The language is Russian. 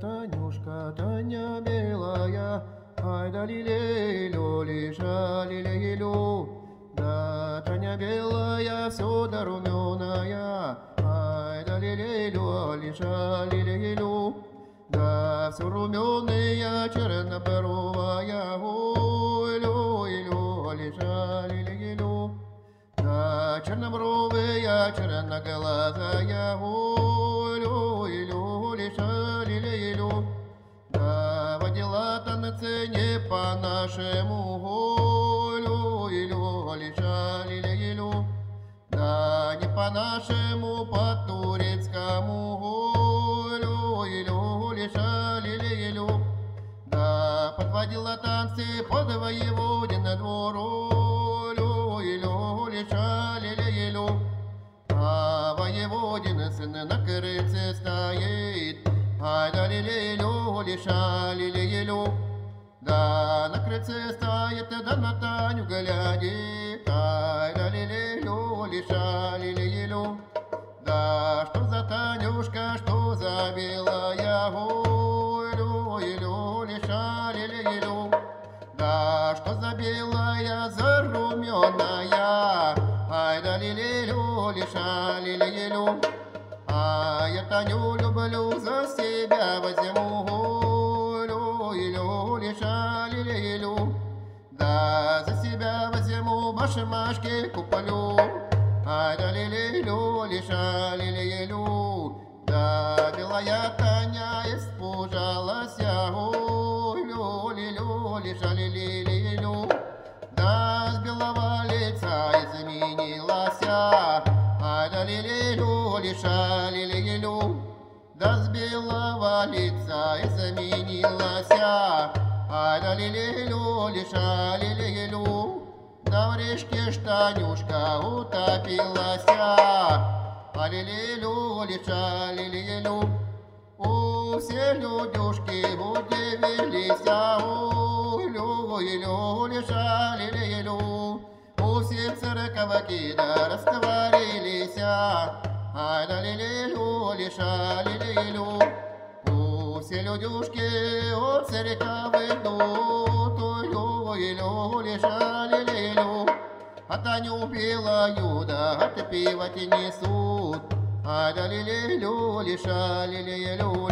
Танюшка, Таня белая, ай да лилей-лю, лиша лилей-лю. Да, Таня белая, все да румяная, ай да лилей-лю, лиша лилей-лю. Да, все румяная, чернобровая, ой-лю, лиша лилей-лю. Да, чернобровая, черноглазая, ой-лю, лиша лилей-лю. Да, водила танцы не по-нашему, ой-лю, лиша лилей-лю. Да, не по-нашему, по-турецкому, ой-лю, лиша лилей-лю. Да, подводила танцы под воеводин двор, ой-лю, лиша лилей-лю. А воеводин сын на крыльце стоит, ай да лилей-лю, лиша лилей-лю. Да, на крыльце стоит, да на Таню глядит, ай да лилей-лю, лиша лилей-лю. Да, что за Танюшка, что за белая, ой-лю, лиша лилей-лю. Да, что за белая, за румяная, ай да лилей-лю, лиша лилей-лю. А я Таню люблю, за себя возьму, ой-лю, лиша лилей-лю. Да, за себя возьму, башмачки куплю, ай да лилей-лю, лиша лилей-лю. Да, белая Таня испужалась, ой-лю, лиша лилей-лю. Да, с белого лица изменилась, ай да лилей-лю, лиша лилей-лю. Да, с белого лица изменилась, ай да лилей-лю, лиша лилей-лю. Да, в речке Танюшка утопилась, а лилей-лю, лиша лилей-лю. Все людюшки удивились, ой-лю, лиша лилей-лю. Все церковки да растворились, ай да лилей-лю, лиша лилей-лю. Все людюшки от церковь идут, ой-лю, лиша лилей-лю. А Таню белую да отпевать несут, ай да лилей-лю, лиша лилей-лю.